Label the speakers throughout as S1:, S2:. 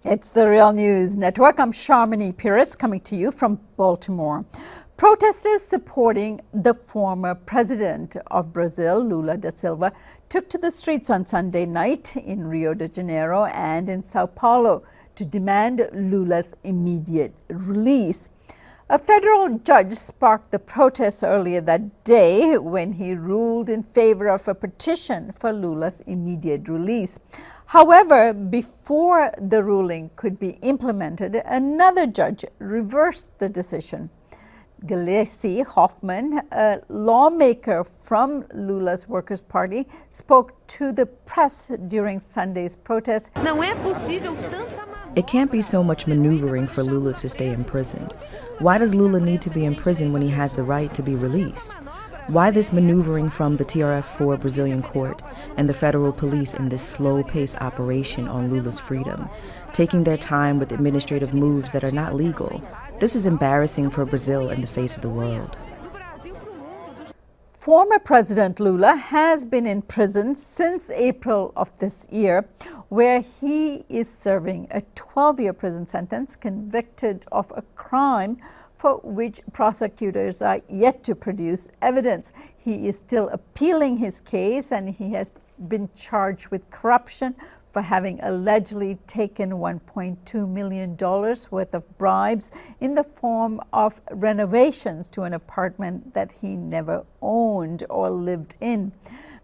S1: It's the Real News Network. I'm Sharmini Pires coming to you from Baltimore. Protesters supporting the former president of Brazil, Lula da Silva, took to the streets on Sunday night in Rio de Janeiro and in Sao Paulo to demand Lula's immediate release. A federal judge sparked the protests earlier that day when he ruled in favor of a petition for Lula's immediate release. However, before the ruling could be implemented, another judge reversed the decision. Gleice Hoffmann, a lawmaker from Lula's Workers' Party, spoke to the press during Sunday's protest.
S2: It can't be so much maneuvering for Lula to stay imprisoned. Why does Lula need to be in prison when he has the right to be released? Why this maneuvering from the TRF4 Brazilian court and the federal police in this slow-paced operation on Lula's freedom, taking their time with administrative moves that are not legal? This is embarrassing for Brazil in the face of the world.
S1: Former President Lula has been in prison since April of this year, where he is serving a 12-year prison sentence convicted of a crime for which prosecutors are yet to produce evidence. He is still appealing his case, and he has been charged with corruption for having allegedly taken $1.2 million worth of bribes in the form of renovations to an apartment that he never owned or lived in.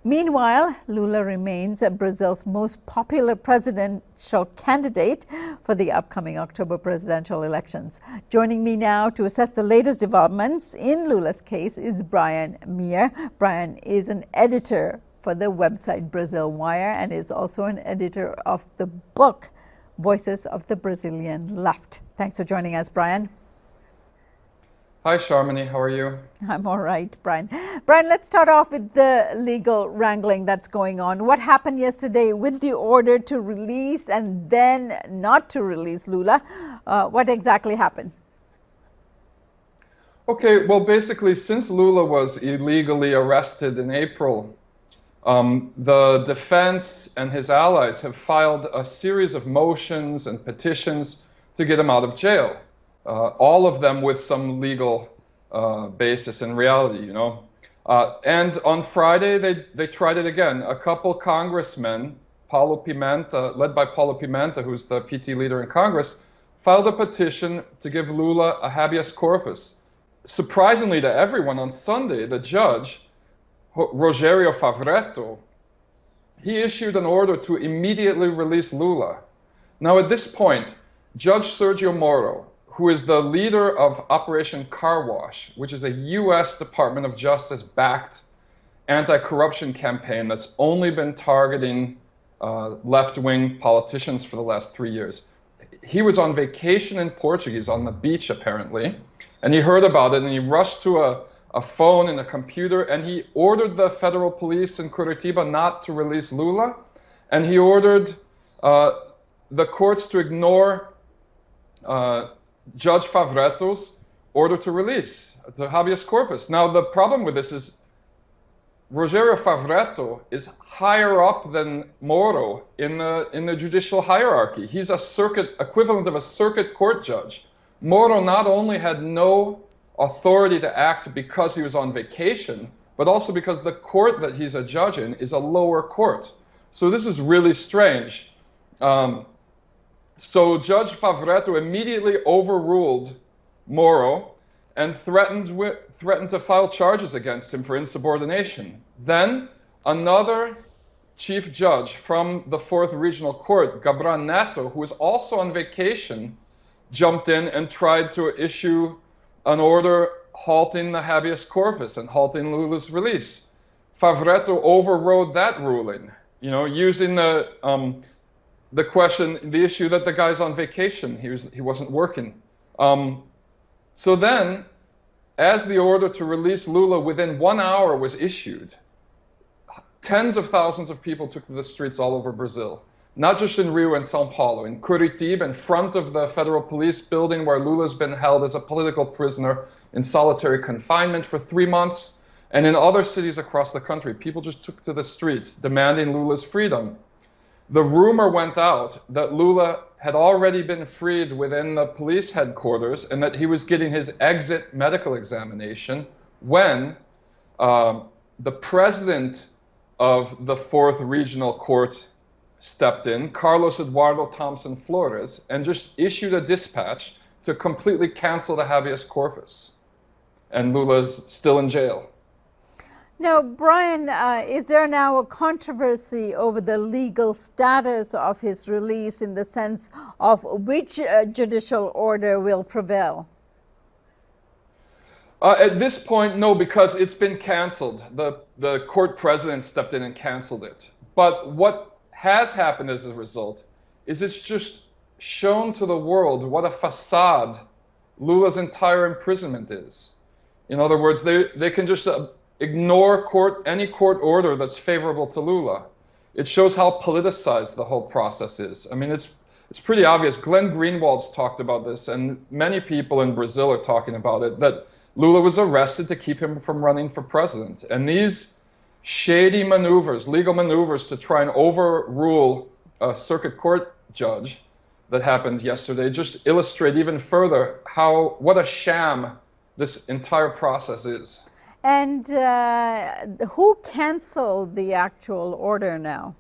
S1: Meanwhile, Lula remains Brazil's most popular presidential candidate for the upcoming October presidential elections. Joining me now to assess the latest developments in Lula's case is Brian Mier. Brian is an editor for the website Brazil Wire and is also an editor of the book Voices of the Brazilian Left. Thanks for joining us, Brian.
S3: Hi, Sharmini. How are you?
S1: I'm all right, Brian. Brian, let's start off with the legal wrangling that's going on. What happened yesterday with the order to release and then not to release Lula? What exactly happened?
S3: Okay, well, basically, since Lula was illegally arrested in April, the defense and his allies have filed a series of motions and petitions to get him out of jail. All of them with some legal basis in reality, you know. And on Friday, they tried it again. A couple congressmen, Paulo Pimenta, led by Paulo Pimenta, who's the PT leader in Congress, filed a petition to give Lula a habeas corpus. Surprisingly to everyone, on Sunday, the judge, Rogério Favretto, he issued an order to immediately release Lula. Now, at this point, Judge Sergio Moro, who is the leader of Operation Car Wash, which is a U.S. Department of Justice-backed anti-corruption campaign that's only been targeting left-wing politicians for the last 3 years. He was on vacation in Portuguese on the beach, apparently, and he heard about it, and he rushed to a phone and a computer, and he ordered the federal police in Curitiba not to release Lula, and he ordered the courts to ignore Judge Favretto's order to release, the habeas corpus. Now, the problem with this is Rogério Favretto is higher up than Moro in the judicial hierarchy. He's a circuit equivalent of a circuit court judge. Moro not only had no authority to act because he was on vacation, but also because the court that he's a judge in is a lower court. So this is really strange. So Judge Favretto immediately overruled Moro and threatened to file charges against him for insubordination. Then another chief judge from the 4th Regional Court, Gabran Neto, who was also on vacation, jumped in and tried to issue an order halting the habeas corpus and halting Lula's release. Favretto overrode that ruling, you know, using the issue that the guy's on vacation, he wasn't working. So then, as the order to release Lula within 1 hour was issued, tens of thousands of people took to the streets all over Brazil, not just in Rio and Sao Paulo, in Curitiba, in front of the federal police building where Lula's been held as a political prisoner in solitary confinement for 3 months, and in other cities across the country. People just took to the streets demanding Lula's freedom. The rumor went out that Lula had already been freed within the police headquarters and that he was getting his exit medical examination when the president of the 4th Regional Court stepped in, Carlos Eduardo Thompson Flores, and just issued a dispatch to completely cancel the habeas corpus. And Lula's still in jail.
S1: Now, Brian, is there now a controversy over the legal status of his release in the sense of which judicial order will prevail?
S3: At this point, no, because it's been canceled. The court president stepped in and canceled it. But what has happened as a result is it's just shown to the world what a facade Lula's entire imprisonment is. In other words, they can just ignore any court order that's favorable to Lula. It shows how politicized the whole process is. I mean, it's pretty obvious. Glenn Greenwald's talked about this, and many people in Brazil are talking about it, that Lula was arrested to keep him from running for president. And these shady maneuvers, legal maneuvers to try and overrule a circuit court judge that happened yesterday just illustrate even further what a sham this entire process is.
S1: And who canceled the actual order now?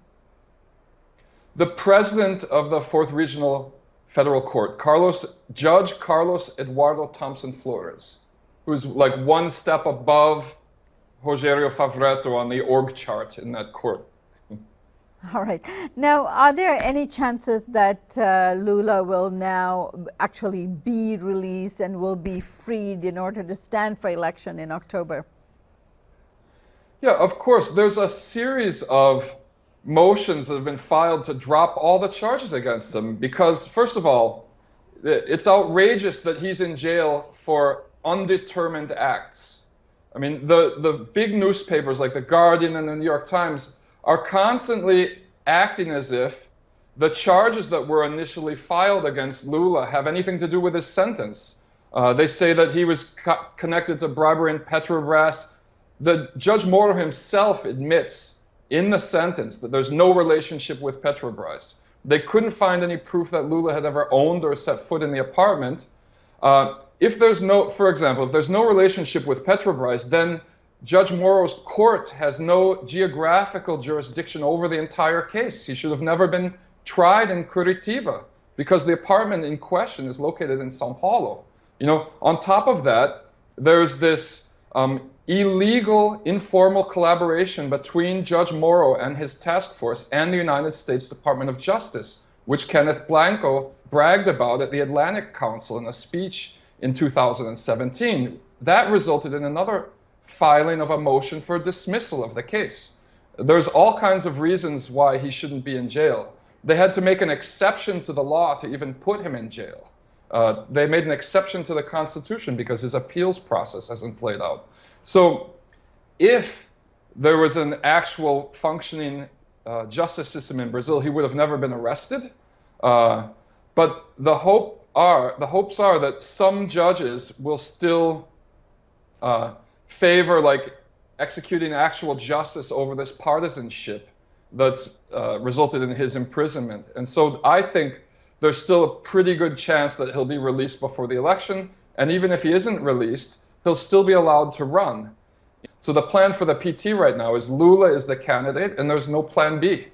S3: The president of the 4th Regional Federal Court, Judge Carlos Eduardo Thompson Flores, who's like one step above Rogério Favretto on the org chart in that court.
S1: All right. Now, are there any chances that Lula will now actually be released and will be freed in order to stand for election in October?
S3: Yeah, of course. There's a series of motions that have been filed to drop all the charges against him because, first of all, it's outrageous that he's in jail for undetermined acts. I mean, the big newspapers like The Guardian and the New York Times are constantly acting as if the charges that were initially filed against Lula have anything to do with his sentence. They say that he was connected to bribery in Petrobras. The Judge Moro himself admits in the sentence that there's no relationship with Petrobras. They couldn't find any proof that Lula had ever owned or set foot in the apartment. For example, if there's no relationship with Petrobras, then Judge Moro's court has no geographical jurisdiction over the entire case. He should have never been tried in Curitiba because the apartment in question is located in São Paulo. On top of that, there's this illegal, informal collaboration between Judge Moro and his task force and the United States Department of Justice, which Kenneth Blanco bragged about at the Atlantic Council in a speech in 2017. That resulted in another filing of a motion for dismissal of the case. There's all kinds of reasons why he shouldn't be in jail. They had to make an exception to the law to even put him in jail. They made an exception to the Constitution because his appeals process hasn't played out. So if there was an actual functioning justice system in Brazil, he would have never been arrested. But the hopes are that some judges will still favor executing actual justice over this partisanship that's resulted in his imprisonment. And so I think there's still a pretty good chance that he'll be released before the election. And even if he isn't released, he'll still be allowed to run. So the plan for the PT right now is Lula is the candidate and there's no plan B.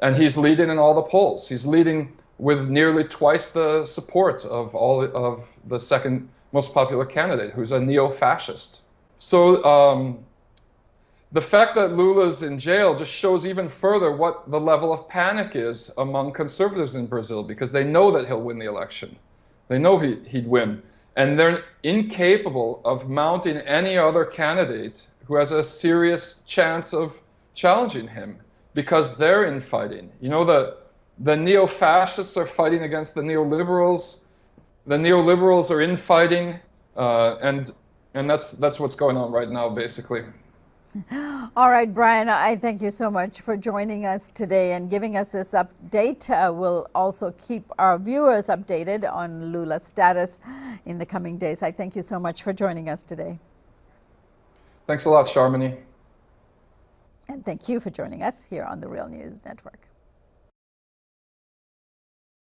S3: And he's leading in all the polls. He's leading with nearly twice the support of the second most popular candidate, who's a neo-fascist. So the fact that Lula's in jail just shows even further what the level of panic is among conservatives in Brazil, because they know that he'll win the election. They know he'd win. And they're incapable of mounting any other candidate who has a serious chance of challenging him because they're infighting. The neo-fascists are fighting against the neoliberals. The neoliberals are infighting, and that's what's going on right now, basically.
S1: All right, Brian, I thank you so much for joining us today and giving us this update. We'll also keep our viewers updated on Lula's status in the coming days. I thank you so much for joining us today.
S3: Thanks a lot, Sharmini.
S1: And thank you for joining us here on the RealNews Network.